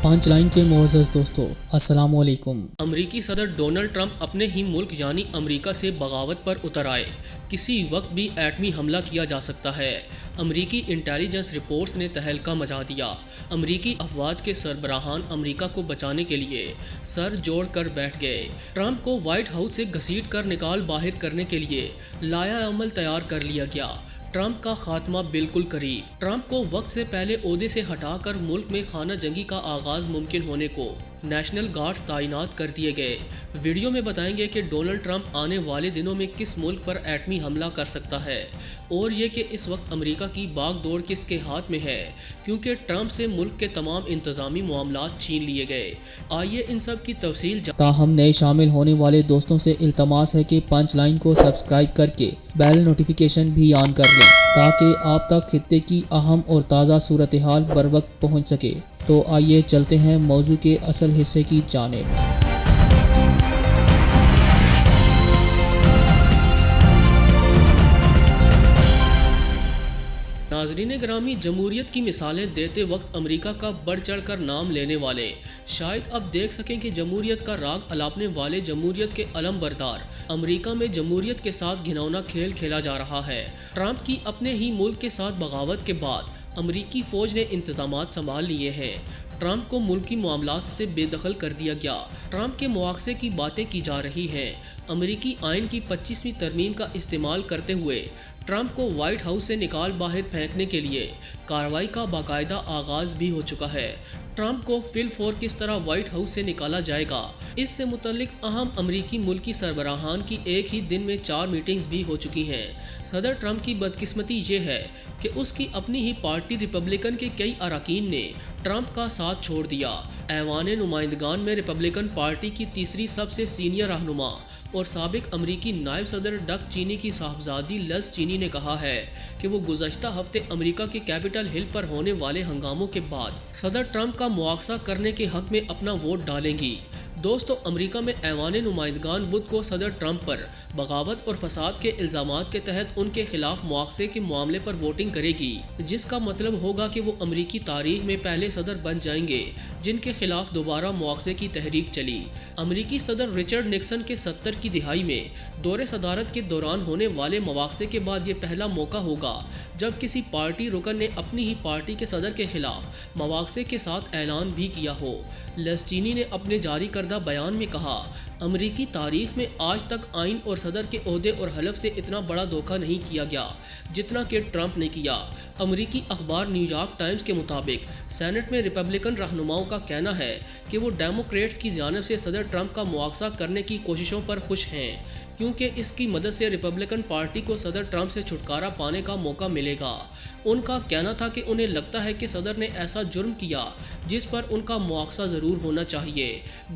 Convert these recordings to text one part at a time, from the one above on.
پانچ لائن کے معزز دوستو السلام علیکم۔ امریکی صدر ڈونلڈ ٹرمپ اپنے ہی ملک یعنی امریکہ سے بغاوت پر اتر آئے۔ کسی وقت بھی ایٹمی حملہ کیا جا سکتا ہے۔ امریکی انٹیلیجنس رپورٹس نے تہلکہ مچا دیا۔ امریکی افواج کے سربراہان امریکہ کو بچانے کے لیے سر جوڑ کر بیٹھ گئے۔ ٹرمپ کو وائٹ ہاؤس سے گھسیٹ کر نکال باہر کرنے کے لیے لائحہ عمل تیار کر لیا گیا۔ ٹرمپ کا خاتمہ بالکل قریب۔ ٹرمپ کو وقت سے پہلے عہدے سے ہٹا کر ملک میں خانہ جنگی کا آغاز ممکن ہونے کو نیشنل گارڈز تعینات کر دیے گئے۔ ویڈیو میں بتائیں گے کہ ڈونلڈ ٹرمپ آنے والے دنوں میں کس ملک پر ایٹمی حملہ کر سکتا ہے، اور یہ کہ اس وقت امریکہ کی باغ دوڑ کس کے ہاتھ میں ہے، کیونکہ ٹرمپ سے ملک کے تمام انتظامی معاملات چھین لیے گئے۔ آئیے ان سب کی تفصیل تاہم نئے شامل ہونے والے دوستوں سے التماس ہے کہ پانچ لائن کو سبسکرائب کر کے بیل نوٹیفیکیشن بھی آن کر لیں تاکہ آپ تک خطے کی اہم اور تازہ صورتحال بر وقت پہنچ سکے۔ تو آئیے چلتے ہیں موضوع کے اصل حصے کی جانب۔ ناظرین گرامی، جمہوریت کی مثالیں دیتے وقت امریکہ کا بڑھ چڑھ کر نام لینے والے شاید اب دیکھ سکیں کہ جمہوریت کا راگ الاپنے والے جمہوریت کے علم بردار امریکہ میں جمہوریت کے ساتھ گھناؤنا کھیل کھیلا جا رہا ہے۔ ٹرمپ کی اپنے ہی ملک کے ساتھ بغاوت کے بعد امریکی فوج نے انتظامات سنبھال لیے ہیں۔ ٹرمپ کو ملکی معاملات سے بے دخل کر دیا گیا۔ ٹرمپ کے مواخذے کی باتیں کی جا رہی ہیں۔ امریکی آئین کی 25ویں ترمیم کا استعمال کرتے ہوئے ٹرمپ کو وائٹ ہاؤس سے نکال باہر پھینکنے کے لیے کارروائی کا باقاعدہ آغاز بھی ہو چکا ہے۔ ٹرمپ کو فی الفور کس طرح وائٹ ہاؤس سے نکالا جائے گا، اس سے متعلق اہم امریکی ملکی سربراہان کی ایک ہی دن میں 4 میٹنگز بھی ہو چکی ہیں۔ صدر ٹرمپ کی بدقسمتی یہ ہے کہ اس کی اپنی ہی پارٹی ریپبلکن کے کئی اراکین نے ٹرمپ کا ساتھ چھوڑ دیا۔ ایوان نمائندگان میں ریپبلکن پارٹی کی تیسری سب سے سینئر رہنما اور سابق امریکی نائب صدر ڈک چینی کی صاحبزادی لز چینی نے کہا ہے کہ وہ گزشتہ ہفتے امریکہ کے کیپٹل ہل پر ہونے والے ہنگاموں کے بعد صدر ٹرمپ کا مواخذہ کرنے کے حق میں اپنا ووٹ ڈالیں گی۔ دوستو، امریکہ میں ایوان نمائندگان بدھ کو صدر ٹرمپ پر بغاوت اور فساد کے الزامات کے تحت ان کے خلاف مواخذے کے معاملے پر ووٹنگ کرے گی، جس کا مطلب ہوگا کہ وہ امریکی تاریخ میں پہلے صدر بن جائیں گے جن کے خلاف دوبارہ مواخذے کی تحریک چلی۔ امریکی صدر رچرڈ نکسن کے 70 کی دہائی میں دور صدارت کے دوران ہونے والے مواخذے کے بعد یہ پہلا موقع ہوگا جب کسی پارٹی رکن نے اپنی ہی پارٹی کے صدر کے خلاف مواخذے کے ساتھ اعلان بھی کیا ہو۔ لز چینی نے اپنے جاری کردہ بیان میں کہا، امریکی تاریخ میں آج تک آئین اور صدر کے عہدے اور حلف سے اتنا بڑا دھوکہ نہیں کیا گیا جتنا کہ ٹرمپ نے کیا۔ امریکی اخبار نیو یارک ٹائمز کے مطابق سینٹ میں ریپبلکن رہنماؤں کا کہنا ہے کہ وہ ڈیموکریٹس کی جانب سے صدر ٹرمپ کا مواخذہ کرنے کی کوششوں پر خوش ہیں، کیونکہ اس کی مدد سے ریپبلکن پارٹی کو صدر ٹرمپ سے چھٹکارا پانے کا موقع ملے گا۔ ان کا کہنا تھا کہ انہیں لگتا ہے کہ صدر نے ایسا جرم کیا جس پر ان کا مواخذہ ضرور ہونا چاہیے۔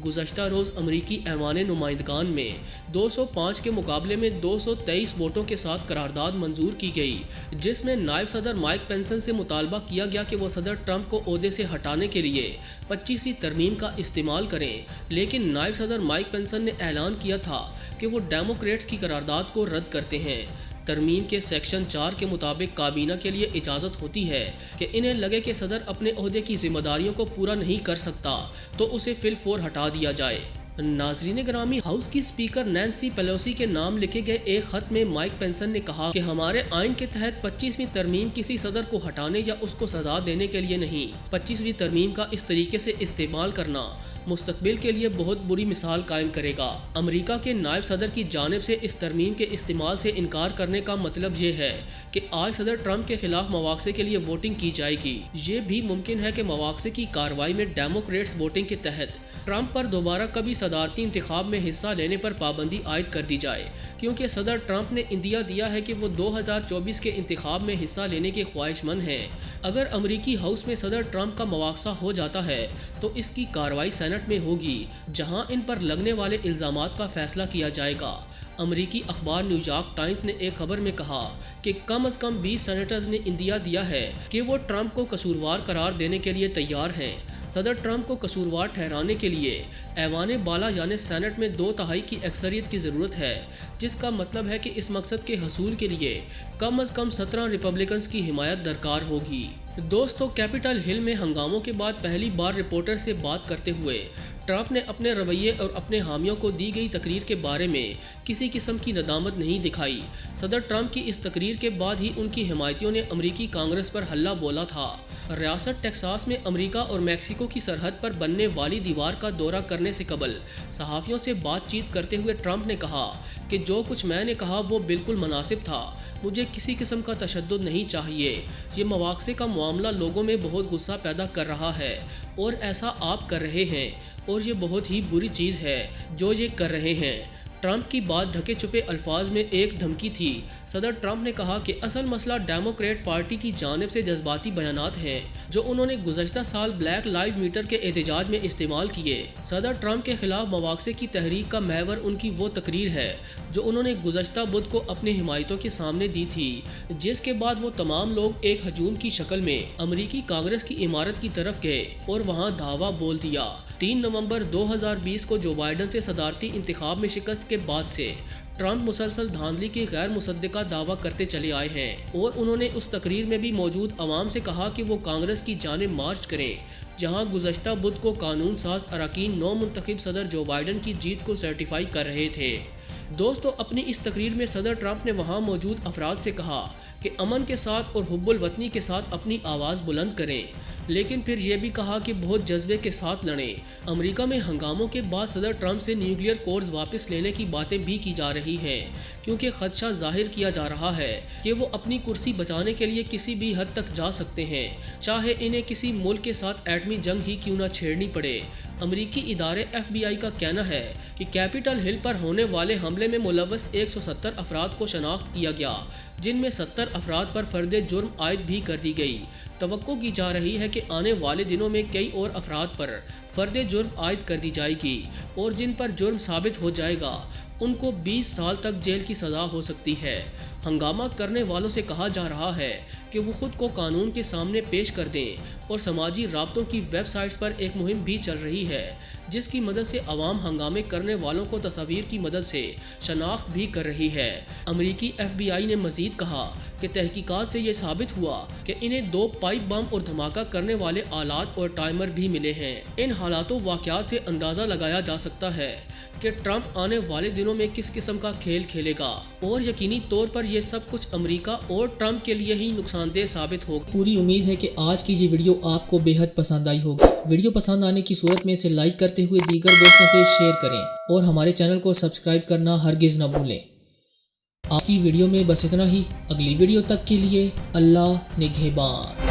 گزشتہ روز امریکی ایوان نمائندگان میں 205 کے مقابلے میں 223 ووٹوں کے ساتھ قرارداد منظور کی گئی، جس میں نائب صدر مائک پینسن سے مطالبہ کیا گیا کہ وہ صدر ٹرمپ کو عہدے سے ہٹانے کے لیے 25ویں ترمیم کا استعمال کریں، لیکن نائب صدر مائک پینسن نے اعلان کیا تھا کہ وہ ڈیموکریٹس کی قرارداد کو رد کرتے ہیں۔ ترمیم کے سیکشن 4 کے مطابق کابینہ کے لیے اجازت ہوتی ہے کہ انہیں لگے کہ صدر اپنے عہدے کی ذمہ داریوں کو پورا نہیں کر سکتا تو اسے فی الفور ہٹا دیا جائے۔ ناظرین گرامی، ہاؤس کی اسپیکر نینسی پیلوسی کے نام لکھے گئے ایک خط میں مائک پینسن نے کہا کہ ہمارے آئین کے تحت 25ویں ترمیم کسی صدر کو ہٹانے یا اس کو سزا دینے کے لیے نہیں۔ 25ویں ترمیم کا اس طریقے سے استعمال کرنا مستقبل کے لیے بہت بری مثال قائم کرے گا۔ امریکہ کے نائب صدر کی جانب سے اس ترمیم کے استعمال سے انکار کرنے کا مطلب یہ ہے کہ آج صدر ٹرمپ کے خلاف مواخذے کے لیے ووٹنگ کی جائے گی۔ یہ بھی ممکن ہے کہ مواخذے کی کارروائی میں ڈیموکریٹس ووٹنگ کے تحت ٹرمپ پر دوبارہ کبھی صدارتی انتخاب میں حصہ لینے پر پابندی عائد کر دی جائے، کیونکہ صدر ٹرمپ نے اندیا دیا ہے کہ وہ 2024 کے انتخاب میں حصہ لینے کے خواہش مند ہیں۔ اگر امریکی ہاؤس میں صدر ٹرمپ کا مواخذہ ہو جاتا ہے تو اس کی کارروائی سینٹ میں ہوگی، جہاں ان پر لگنے والے الزامات کا فیصلہ کیا جائے گا۔ امریکی اخبار نیو یارک ٹائمز نے ایک خبر میں کہا کہ کم از کم 20 سینیٹرز نے اندیا دیا ہے کہ وہ ٹرمپ کو قصوروار قرار دینے کے لیے تیار ہیں۔ صدر ٹرمپ کو قصوروار ٹھہرانے کے لیے ایوان بالا یعنی سینٹ میں 2/3 کی اکثریت کی ضرورت ہے، جس کا مطلب ہے کہ اس مقصد کے حصول کے لیے کم از کم 17 ریپبلکنز کی حمایت درکار ہوگی۔ دوستو، کیپٹل ہل میں ہنگاموں کے بعد پہلی بار رپورٹر سے بات کرتے ہوئے ٹرمپ نے اپنے رویے اور اپنے حامیوں کو دی گئی تقریر کے بارے میں کسی قسم کی ندامت نہیں دکھائی۔ صدر ٹرمپ کی اس تقریر کے بعد ہی ان کی حمایتیوں نے امریکی کانگریس پر حلہ بولا تھا۔ ریاست ٹیکساس میں امریکہ اور میکسیکو کی سرحد پر بننے والی دیوار کا دورہ کرنے سے قبل صحافیوں سے بات چیت کرتے ہوئے ٹرمپ نے کہا کہ جو کچھ میں نے کہا وہ بالکل مناسب تھا، مجھے کسی قسم کا تشدد نہیں چاہیے۔ یہ مواخذے کا معاملہ لوگوں میں بہت غصہ پیدا کر رہا ہے اور ایسا آپ کر رہے ہیں اور یہ بہت ہی بری چیز ہے جو یہ کر رہے ہیں۔ ٹرمپ کی بات ڈھکے چھپے الفاظ میں ایک دھمکی تھی۔ صدر ٹرمپ نے کہا کہ اصل مسئلہ ڈیموکریٹ پارٹی کی جانب سے جذباتی بیانات ہیں جو انہوں نے گزشتہ سال بلیک لائیو میٹر کے احتجاج میں استعمال کیے۔ صدر ٹرمپ کے خلاف مواخذے کی تحریک کا محور ان کی وہ تقریر ہے جو انہوں نے گزشتہ بدھ کو اپنی حمایتوں کے سامنے دی تھی، جس کے بعد وہ تمام لوگ ایک ہجوم کی شکل میں امریکی کانگریس کی عمارت کی طرف گئے اور وہاں دھاوا بول دیا۔ 3 نومبر 2020 کو جو بائیڈن سے صدارتی انتخاب میں شکست کے بعد سے ٹرمپ مسلسل دھاندلی کی غیر مصدقہ دعویٰ کرتے چلے آئے ہیں اور انہوں نے اس تقریر میں بھی موجود عوام سے کہا کہ وہ کانگریس کی جانب مارچ کریں، جہاں گزشتہ بدھ کو قانون ساز اراکین نو منتخب صدر جو بائیڈن کی جیت کو سرٹیفائی کر رہے تھے۔ دوستو، اپنی اس تقریر میں صدر ٹرمپ نے وہاں موجود افراد سے کہا کہ امن کے ساتھ اور حب الوطنی کے ساتھ اپنی آواز بلند کریں، لیکن پھر یہ بھی کہا کہ بہت جذبے کے ساتھ لڑیں۔ امریکہ میں ہنگاموں کے بعد صدر ٹرمپ سے نیوکلیئر کورز واپس لینے کی باتیں بھی کی جا رہی ہیں، کیونکہ خدشہ ظاہر کیا جا رہا ہے کہ وہ اپنی کرسی بچانے کے لیے کسی بھی حد تک جا سکتے ہیں، چاہے انہیں کسی ملک کے ساتھ ایٹمی جنگ ہی کیوں نہ چھیڑنی پڑے۔ امریکی ادارے FBI کا کہنا ہے کہ کیپٹل ہل پر ہونے والے حملے میں ملوث 170 افراد کو شناخت کیا گیا، جن میں 70 افراد پر فرد جرم عائد بھی کر دی گئی۔ توقع کی جا رہی ہے کہ آنے والے دنوں میں کئی اور افراد پر فرد جرم عائد کر دی جائے گی اور جن پر جرم ثابت ہو جائے گا ان کو 20 سال تک جیل کی سزا ہو سکتی ہے۔ ہنگامہ کرنے والوں سے کہا جا رہا ہے کہ وہ خود کو قانون کے سامنے پیش کر دیں اور سماجی رابطوں کی ویب سائٹس پر ایک مہم بھی چل رہی ہے جس کی مدد سے عوام ہنگامے کرنے والوں کو تصاویر کی مدد سے شناخت بھی کر رہی ہے۔ امریکی FBI نے مزید کہا کہ تحقیقات سے یہ ثابت ہوا کہ انہیں 2 پائپ بم اور دھماکہ کرنے والے آلات اور ٹائمر بھی ملے ہیں۔ ان حالات و واقعات سے اندازہ لگایا جا سکتا ہے کہ ٹرمپ آنے والے دنوں میں کس قسم کا کھیل کھیلے گا اور یقینی طور پر یہ سب کچھ امریکہ اور ٹرمپ کے لیے ہی نقصان دہ ثابت ہوگا۔ پوری امید ہے کہ آج کی یہ ویڈیو آپ کو بے حد پسند آئی ہوگی۔ ویڈیو پسند آنے کی صورت میں اسے لائک کرتے ہوئے دیگر دوستوں سے شیئر کریں اور ہمارے چینل کو سبسکرائب کرنا ہرگز نہ بھولیں۔ آج کی ویڈیو میں بس اتنا ہی۔ اگلی ویڈیو تک کے لیے اللہ نگہبان۔